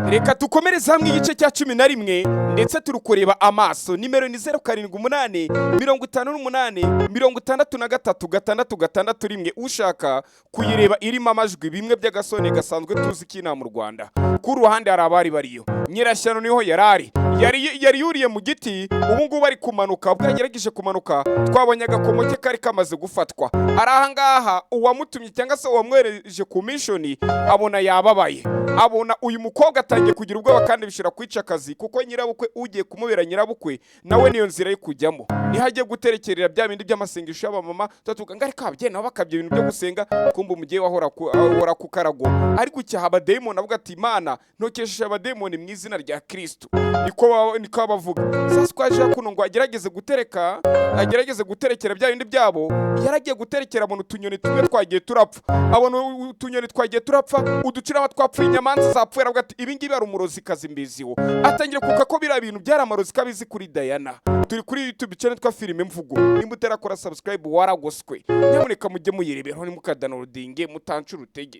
Reka tukomereze hamwe igice cya 11 ndetse turukureba amaso. Nimero ni 078 58 63 ushaka kuyireba irimo amajwi bimwe by'agasone gasanzwe tuzi kina mu Rwanda. Ku ruhande hari abari bariyo. Nyirashyano niho yari yuriye mu giti, ubu ngubu bari kumanuka. Bwagerageje kumanuka twabonye agakomo ke kari kamaze gufatwa. Araha ngaha uwamutumye cyangwa se uwamwereje ku mission abona yababaye. Abona uyu mukobwa atangiye kugira ubwoba kandi bishira kwica akazi, kuko nyirabukwe ugiye kumubera nyirabukwe nawe niyo nzira yo kujyamo. Nihagiye guterekerera bya bindi by'amasengesho y'abamama tutuga ngari kabye nabo bakabye ibintu byo gusenga, kumba umugiye wahora ku karago ariko cyaha abademoni avuga ati Imana ntokesheje abademoni mu izina rya Kristo. Niko bavuga. Sasa kwaje kuno ngo agerageze guterekera bya bindi byabo, yaragiye guterekera abantu tunyoni tumwe twagiye turapfa. Abantu tunyoni twagiye turapfa, uducira twapfuye inyamanza zapfuye. Aravuga ati ibi ngibi ari umurozi kazi mbiziho. Atangira kuka ko bira bintu byara amarozi kabizi kuri Diana. Turi kuri YouTube channel twa filime mvugo. Nimba utarakora subscribe waragoswe. Nyamuneka mujye muyirebeho nimukadownloadinge mutancu rutege.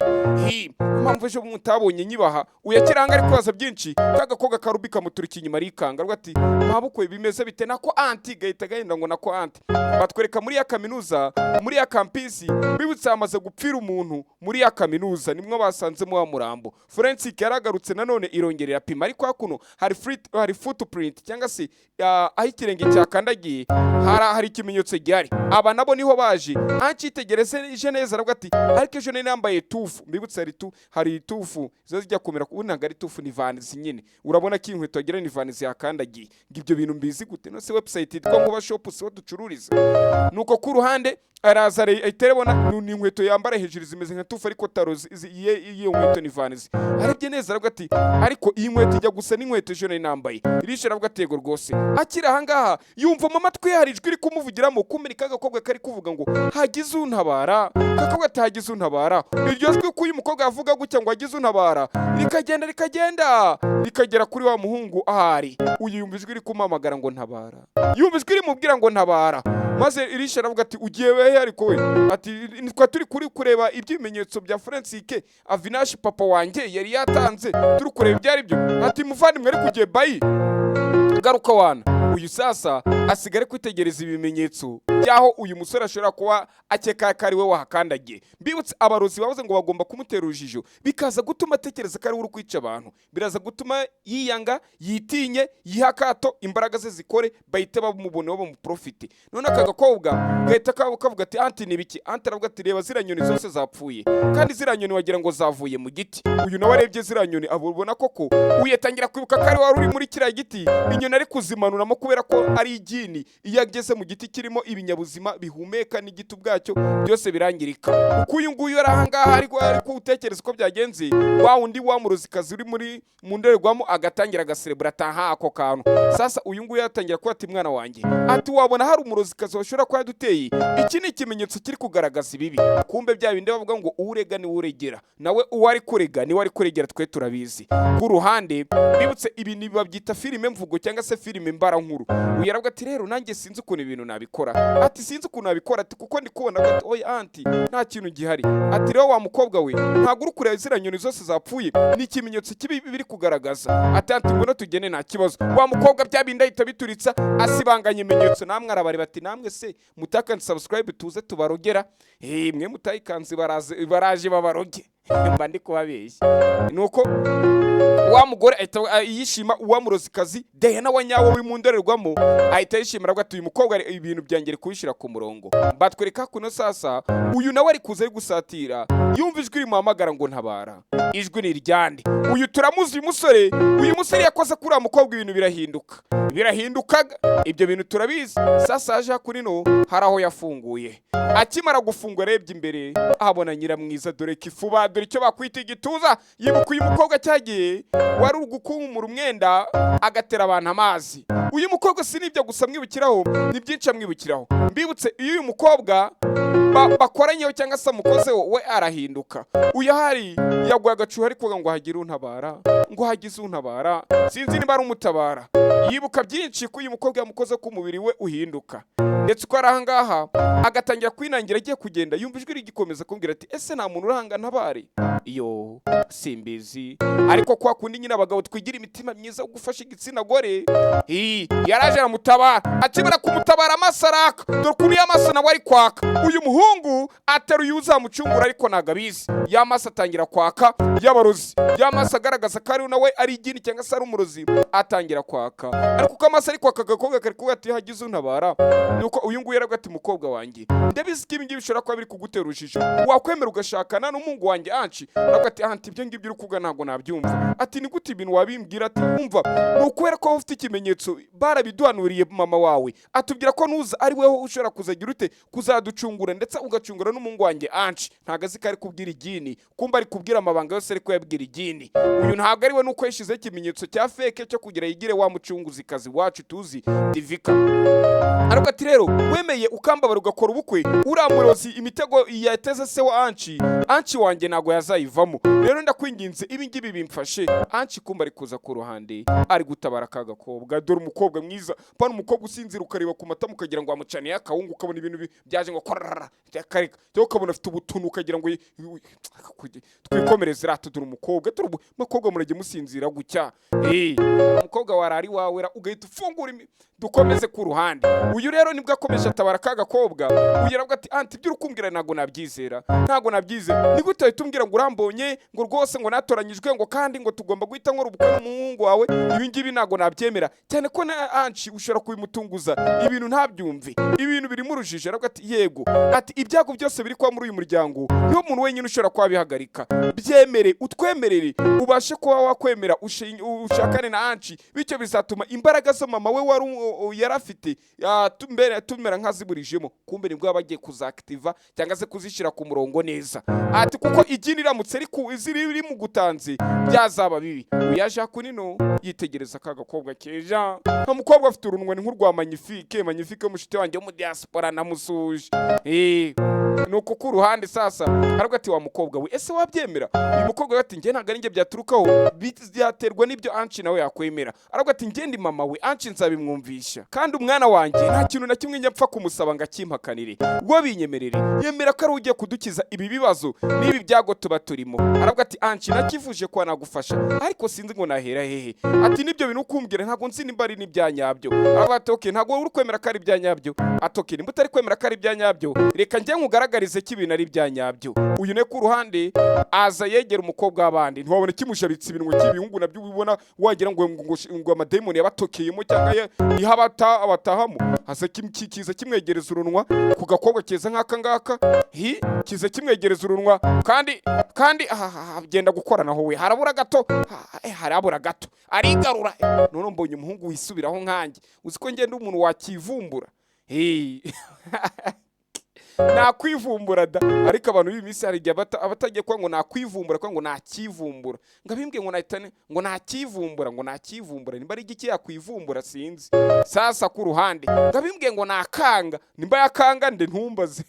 Mpamvu ejo mutabonye nyibaha uyakiranga ari kwaza byinshi kagakoga karubika muturiki inyuma rikanga. Aravuga ati mabukwe bimeze bite nako anti gahita gahinda ngo nako anti. Batwereka muri ya kaminuza, muri ya campus bibutse amaze gupfira umuntu muri ya kaminuza, nimwe basanzemo wa murambo. Forensic yaragarutse nanone irongerera pima, ariko hakuno hari footprint cyangwa se aho ikirenge cyakandagiye hari ikimenyetso gihari. Aba nabo niho baje ankitegereze neza. Aravuga ati ariko ejo nambaye tufu. Mbibutse hari tufu zo zijya kumera ku ntaga ari tufu ni vanizi nyine. Urabona ko inkweto agira ni vanizi yakandagiye. Ngibyo bintu mbizi gute? No se website yitwa Nkuba Shop so ducururiza. Nuko ku ruhande araza iterebona ni inkweto yambara hejuru zimeze nka tufu ariko tarozi iyo nkweto ni vanizi. Arebye neza aravuga ati ariko iyi nkweto ijya gusa n'inkweto ejo nambaye. Irisha aravuga atego rwose. Akira ahangaha yumva mu matwi hari ijwi ri kumuvugiramo, kumerika agakobwa kari kuvuga ngo hagize untabara. Kakobwa ati hagize untabara. Iryo jwi ko uyu mukobwa avuga gutya ngo hagize untabara rikagera kuri wa muhungu ahari. Uyu yumva ijwi ri kumamagara ngo ntabara, yumva ijwi rimubwira ngo ntabara. Maze Irisha aravuga ati ugiye wehe ariko we? Ati nitwa turi kuri kureba ibyimenyetso bya Forensic Avinash papa wanjye yari yatanze, turi kureba ibyari byo. Ati muvandimwe ari kugiye bayi garuka wana. Uyu sasa asigare kwitegereza ibimenyetso byaho uyu musore ashobora kuba akeka kari we wahakandagiye. Mbibutse abarozi bavuze ngo bagomba kumutera urujijo, bikaza gutuma atekereza kari uri kwica abantu, biraza gutuma yiyanga, yitinye, yihakato, imbaraga ze zikore, bahite bamubone bo mu profite. None aka gakobwa gahita kavuga ati anti nibiki? Anti aravuga ati reba ziranyoni zose zapfuye, kandi ziranyoni wagira ngo zavuye mu giti. Uyu nawe arebye ziranyoni abona koko uyetangira kwibuka kari wari uri muri kiriya giti, inyoni ari kuzimanuramo kubera ko ari igini. Iyo ageze mu giti kirimo ibinyabuzima bihumeka n'igiti ubwacyo byose birangirika. Uko uyu nguyu arahangaha ariko utekereza ko byagenze, wa undi wa murozikazi uri muri mu ndorerwamo agatangira agaserebura ataha ako kantu. Sasa uyu nguyu yatangira kuba ati mwana wanjye, ati wabona hari umurozikazi washobora kuba yaduteye. Iki ni ikimenyetso kiri kugaragaza ibibi. Kumbe bya bindi bavuga ngo urega ni uregera, nawe uwari kurega ni wari kuregera, twe turabizi. Ku ruhande bibutse ibi ni babyita filime mvugo cyangwa se filime mbara nkuru. Uyaravuga ati rero nanjye sinzi ukuntu ibintu nabikora. Ati sinzi ukuntu nabikora, ati kuko ndi kubona ati oya anti nta kintu gihari. Ati rero wa mukobwa we ntago uri kureba ziranyoni zose zapfuye, ni ikimenyetso kibi biri kugaragaza. Ati anti ngono tugene nta kibazo. Wa mukobwa byabinda ahita bituritsa asibanganya ibimenyetso. Namwe arabari bati namwe se mutakanze subscribe tuze tubarogera. Mwe mutayikanze baraje babaroge. Mba ndi kubabeshya. Nuko wa mugore ahita yishima, uwa murozikazi Diana wa nyawo uri mu ndorerwamo ahita yishimira ngo ati uyu mukobwa ibintu byangere kubishira ku murongo. Batwereka kuno sasa uyu nawe ari kuza gusatira, yumva ijwi rimuhamagara ngo ntabara. Ijwi ni ryande. Uyu turamuzi uyu musore yakoze kuri mukobwa ibintu birahindukaga. Ibyo bintu turabizi. Sasa aje kuri no haraho yafunguye. Akimara gufungura arebye imbere ahabona nyiramwiza, dore kifuba, dore icyo bakwita igituza. Yibuka uyu mukobwa cyagiye wari ugukumura umwenda agatera abantu amazi. Uyu mukobwa sinibyo gusa mwibukiraho, ni byinshi amwibukiraho. Mbibutse iyo uyu mukobwa bakoranyeho cyangwa se mukozeho we arahinduka. Uyu hari yaguye agacuho ari kuvuga ngo hagira untabara, ngo hagize untabara, sinzi niba ari umutabara. Yibuka byinshi ko uyu mukobwa yamukoze ku mubiri we uhinduka. ndetse uko ari ahangaha agatangira kwinangira agiye kugenda yumva ijwi rigikomeza kumbwira ati ese nta muntu uranga ntabare iyo simbizi ariko kwa kundi nyine abagabo twigira imitima myiza yo gufasha igitsina gore yaraje aramutabara akibara kumutabara amasaraka dore kuri y'amasa nawe ari kwaka uyu muhungu ateruye uzamucungura ariko ntago abizi y'amasa atangira kwaka y'abarozi y'amasa agaragaza ko ari nawe ari igini cyangwa se ari umurozi atangira kwaka ariko uko amasa ari kwaka agakobwa kari kuvuga ati hagize untabara nuko uyu nguyu yaravuga ati mukobwa wanjye ndabizi ko ibi ngibi bishobora kuba biri kugutera urujijo wakwemera ugashakana n'umuhungu wanjye anci aravuga ati anti ibyo ngibyo uri kuvuga ntabwo nabyumva ati ni gute ibintu wabimbwira ati umva ni ukubera ko ufite ikimenyetso barabiduhanuriye mama wawe atubwira ko nuza ari weho ushobora kuzagira ute kuzaducungura ndetse ugacungura n'umuhungu wanjye anci ntago azi ko ari kubwira igini kumba ari kubwira amabanga yose ariko yabwira igini uyu ntabwo ari we nuko yashyizeho ikimenyetso cya feke cyo kugira yigire wa mucunguzikazi wacu tuzi divika aravuga ati rero wemeye ukambabara ugakora ubukwe uriya murozi imitego yateze se wa anci wanjye ntago yazayivamo rero ndakwinginze ibi ngibi bimfashe anci kumba ari kuza ku ruhande ari gutabara ka gakobwa dore umukobwa mwiza pana umukobwa usinzira ukareba ku matama ukagira ngo wamucaniye akawungu ukabona ibintu byaje ngo korara kareka cyo ukabona afite ubutunu ukagira ngo twikomereze rata dore umukobwa dore umukobwa murage musinzira gucya umukobwa warari wawe ugahita ufungura dukomeze ku ruhande uyu rero nibwo akomeje atabara ka gakobwa uyu aravuga ati anti ibyo urukumbwira ntago nabyizera ntago nabyize ni gute tumbwira ngo urambonye ngo rwose ngo natoranyijwe ngo kandi ngo tugomba guhita nkora ubukwe n'umuhungu wawe ibi ngibi ntago nabyemera cyane ko na anci ushobora kubimutunguza ibintu ntabyumve ibintu birimo urujijo aravuga ati yego ati ibyago byose biri kwa muri uyu muryango niho umuntu wenyine ushobora kubihagarika byemere utwemerere ubashe kuba wakwemera ushakane na anci bityo bizatuma imbaraga zo mama we wari yarafite tumera nkaziburijemo kumbe nibwo bagiye kuzakitiva cyangwa se kuzishyira ku murongo neza ati kuko igini iramutse ziri mu gutanze byazaba bibi uyaje hakunino yitegereza ka gakobwa keja nka mukobwa afite urunwa nk'urwa magnifique mushite wanjye mu diaspora namusuje nuko ku ruhande sasa aravuga ati wa mukobwa we ese wabyemera uyu mukobwa ati nge ntago ari nge byaturukaho byaterwa n'ibyo anci nawe yakwemera aravuga ati nge ndi mama we anci nzabimwumvisha kandi umwana wanjye nta kintu na kimwe nyapfa kumusaba ngo akimpakanire ubwo binyemerere yemera ko ari ugiye kudukiza ibi bibazo n'ibi byago tuba turimo aravuga ati anci nakivuje kuba nagufasha ariko sinzi ngo nahera hehe ati nibyo bintu ukumbwira ntago nzi nimba ari n'ibyanyabyo aravuga ati okay ntago uri kwemera ko ari ibyanyabyo atoke nimba utari kwemera ko ari ibyanyabyo reka njye nkugaragarize ko ibintu ari ibyanyabyo uyu ne ku ruhande aza yegera umukobwa w'abandi ntiwabona kimushabitse ibintu cy'ibihungu nabyo ubibona wagira ngo amademoni yabatokeyemo cyangwa niho abatahamo hasa kiza kimwegereza urunwa ku gakobwa keza nk'aka ngaka kiza kimwegereza urunwa kandi genda gukoranaho we harabura gato arigarura none mbonye umuhungu wisubiraho nkanjye uzi ko ngenda umuntu wakivumbura nakwivumbura da ariko abantu b'iminsi hari igihe abatagiye kwa ngo nakwivumbura kwa ngo nakivumbura ngabimbwe ngo nahitane ngo nakivumbura nimba ari igiki yakwivumbura sinzi sasa ku ruhande ngabimbwe ngo nakanga nimba yakanga nde ntumbaze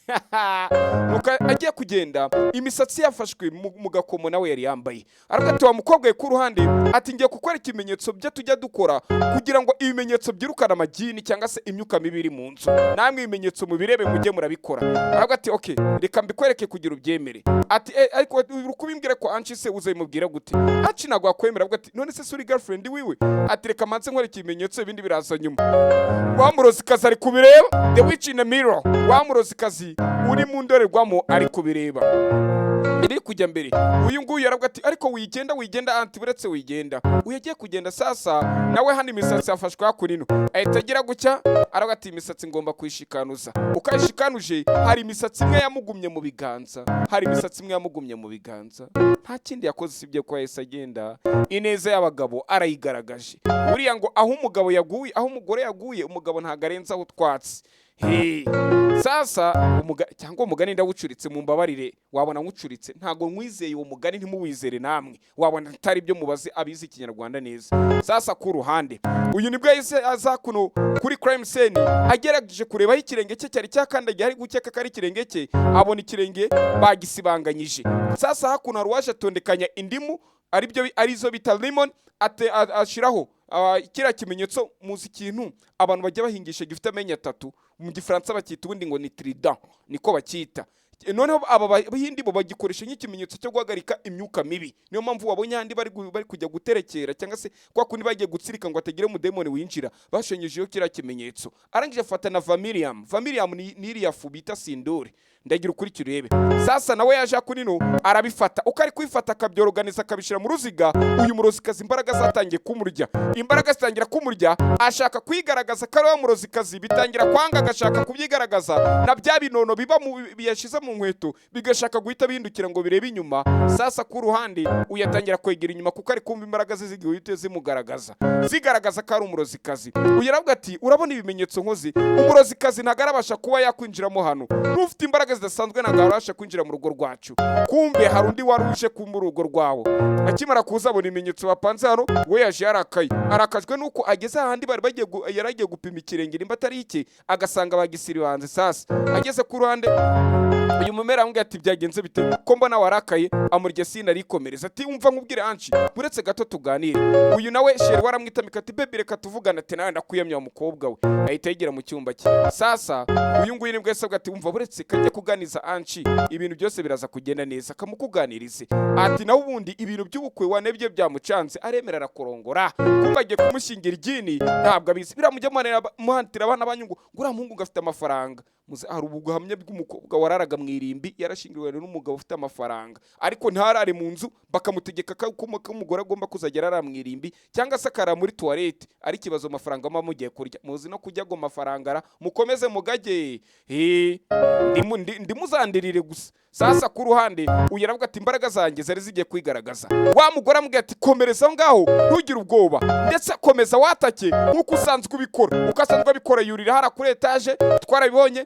nuko agiye kugenda imisatsi yafashwe mu gakomo nawe yari yambaye aravuga ati wa mukobwa ku ruhande ati ngiye gukora ikimenyetso byo tujya dukora kugira ngo ibimenyetso byirukana amagini cyangwa se imyuka mibi iri mu nzu namwe ibimenyetso mubirebe mujye murabikora aravuga ati okay reka mbikwereke kugira ubyemere ati ariko urukubimbwira ko anci se uzayimubwira gute anci nagwa kwemera aravuga ati none se suri girlfriend wiwe ati reka manze nkore ikimenyetso ibindi biraza nyuma wamurozikazi ari kubireba the witch in the mirror wamurozikazi uri mu ndorerwamo ari kubireba iri kujya mbere uyu nguyu yaravuga ati ariko wigenda anti buretse wigenda uyagiye kugenda sasa nawe hano imisatsi yafashwe hakurino ahita agira gucya aravuga ati imisatsi ngomba kwishikanuza ukayishikanuje hari imisatsi imwe yamugumye mu biganza nta kindi yakoze sibye ko yahise agenda ineza y'abagabo arayigaragaje buriya ngo aho umugabo yaguye aho umugore yaguye umugabo ntago arenzaho utwatsi sasa cyangwa umugani ndawucuritse mu mbabarire wabona nkucuritse ntago nkwizeye uwo mugani ntimuwizere namwe wabona atari byo mubaze abizi Kinyarwanda neza sasa ku ruhande uyu nibwo yise aza kuno kuri crime scene agerageje kureba aho ikirenge cye cyari cyakandagiye ari gukeka ko ari ikirenge cye abona ikirenge bagisibanganyije sasa hakuno ruwaje atondekanya indimu arizo bita lemon ashiraho kira kimenyetso muzi kintu abantu bajya bahingisha gifite amenyo atatu mu gifaransa bakita ubundi ngo ni trident niko bakita. Noneho aba bahindi bo bagikoresha nk'ikimenyetso cyo guhagarika imyuka mibi. Niyo mpamvu wabonye handi bari kujya guterekera cyangwa se kwa kundi bagiye gutsirika ngo atagire mu demoni winjira, bashenyejeyo kira kimenyetso. Arangije afata na Vermilion ni iriya fu bita sindure. Ndagira ukuri kirebe. Sasa nawe yaje kunino arabifata, uko ari kwifata akabyorganiza akabishira mu ruziga. Uyu murozikazi imbaraga zatangiye kumurya, imbaraga zitangira kumurya, ashaka kwigaragaza ko ari wa murozikazi, bitangira kwanga agashaka kubyigaragaza, na bya binono biba biyashize mu nkweto bigashaka guhita bihindukira ngo birebe inyuma. Sasa ku ruhande uyatangira kwegera inyuma kuko ari kumva imbaraga ze zigihite zigaragaza ko ari umurozikazi. Uyaravuga ati urabona ibimenyetso nkozi, umurozikazi ntagarabasha kuba yakwinjiramo hano, n'ufite imbaraga zidasanzwe ntagarabasha kwinjira mu rugo rwacu. Kumbe hari undi wari uje ku rugo rwawo. Akimara kuza abona ibimenyetso bapanze hano, we yaje arakajwe nuko ageze ahandi yaragiye gupima ikirenge nimba atari iki, agasanga bagisiribanze. Sasa ageze ku ruhande uyu mumera amubwira ati byagenze bite ko mbona warakaye, amurya sina arikomereza ati umva nkubwire anci buretse gato tuganire. Uyu nawe sheri waramwitamika ati bebe reka tuvugana, ati nawe ndakuyamya umukobwa we, ahita yegera mu cyumba cye. Sasa uyu nguyu nibwo yasabwa ati umva buretse kajya kuganiza anci, ibintu byose biraza kugenda neza, kamukuganirize. Ati nawe ubundi ibintu by'ubukwe wanebye byamucanze, aremera arakorongora, kumva agiye kumushingira igini ntabwo abizi. Biramujya muhantira abana banyu ngo uriya muhungu gafite amafaranga. Muze hari ubuhamya bw'umukobwa wararaga mu irimbi yarashingiriwe n'umugabo ufite amafaranga, ariko ntarare mu nzu, bakamutegeka ko umugore agomba kuzajya arara mu irimbi cyangwa se akara muri toilette. Ari kibazo amafaranga mama mugiye kurya, muzi no kujya go mafaranga mukomeze mugage ndimuzandirire gusa. Sasa ku ruhande uyaravuga ati imbaraga zanjye zari zigiye kwigaragaza. Wa mugore amubwira ati komereza ngaho ntugire ubwoba, ndetse komeza watake nkuko usanzwe ubikora, ukasanzwe abikora. Yurira hara kuri etage twarabibonye,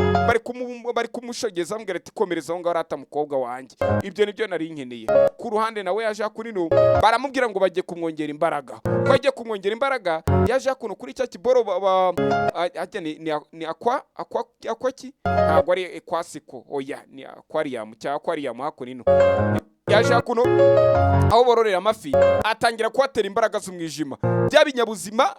bari kumushogeza amubwira ati komereza ngaho rata mukobwa wanjye. Ibyo nibyo nari nkeneye. Ku ruhande nawe yaje kunino baramubwira ngo bagiye kumwongera imbaraga. Ko agiye kumwongera imbaraga yaje kuno kuri cya kiboro ni akwaki ntabwo ari ekwasiko, oya ni aquarium hakunino. Yaje kuno aho bororera amafi, atangira kuhatera imbaraga z'umwijima. Bya binyabuzima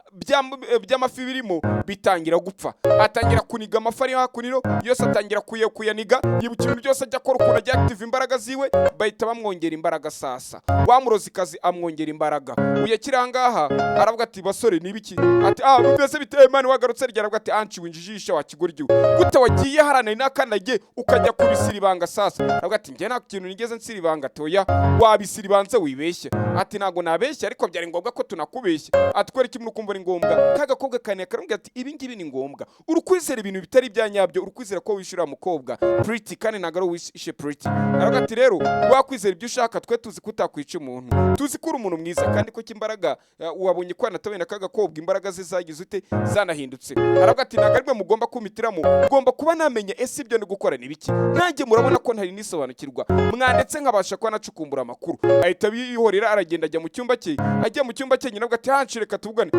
by'amafi birimo bitangira gupfa, atangira kuniga amafi ari hakunino yose, atangira kuyaniga. Yibuka ibintu byose ajya akora ukuntu ajya active imbaraga ziwe, bahita bamwongera imbaraga. Sasa wa murozikazi amwongera imbaraga. Uyakira ngaha aravuga ati basore nibiki, ati bimeze biteye mani wagarutse rya. Aravuga ati anci winjijisha wa kigoryo gute wagiye harana n'akanage ukajya kubisiribanga. Sasa aravuga ati njye nta kintu nigeze nsiribanga. Toya wabisiribanze wibeshya. Ati nago nabeshya ariko byari ngombwa ko tunakubeshya. Atwere kimwe ukumva ni ngombwa. Kagakobwa kane karambwira ati ibi ngibi ni ngombwa, urukwizera ibintu bitari byanyabyo, urukwizera ko wishura mukobwa pretty kandi nagaro wishe pretty. Aravuga ati rero wakwizera ibyo ushaka, twe tuzi kutakwica umuntu, tuzi ko uri umuntu mwiza kandi ko kimbaraga wabonye ko anatobena kagakobwa imbaraga ze zagize ute zanahindutse. Aravuga ati nagarwe mugomba kumitiramo, ugomba kuba namenye ese ibyo ni gukora nibiki. Nanjye murabona ko ntari nisobanukirwa, mwandetse nkabasha ko anacukumbura amakuru. Ahita bihorera aragenda ajya mu cyumba cye. Ajya mu cyumba cye nyina avuga ati hancireka tuvugane,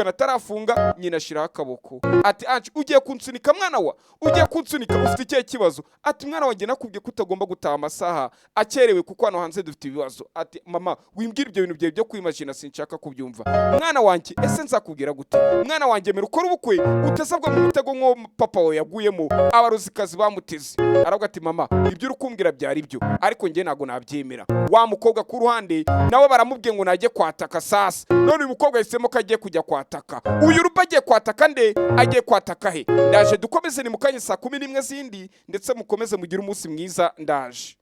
atarafunga. Nyina ashiraho akaboko ati anci ugiye kunsunika mwana wa, ugiye kunsunika ufite ikihe kibazo? Ati mwana wanjye nakubwiye ko utagomba gutaha amasaha akerewe kuko hano hanze dufite ibibazo. Ati mama wimbwira ibyo bintu byawe byo kwimagina sinshaka kubyumva. Mwana wanjye ese nzakubwira gute? Mwana wanjye mera ukora ubukwe utazabwa mu mutego nko papa we yaguyemo abaruzikazi bamuteze. Aravuga ati mama ibyo urukumbwira byari byo ariko njye nago nabyemera. Wa mukobwa ku ruhande nawe baramubwiye ngo najye kwataka. Sasa none uyu mukobwa yahisemo ko agiye kujya kwataka. Uyu rupa agiye kwataka nde? Agiye kwataka he? Ndaje dukomeze ni mukanye saa 11 zindi, ndetse mukomeze mugire umunsi mwiza. Ndaje.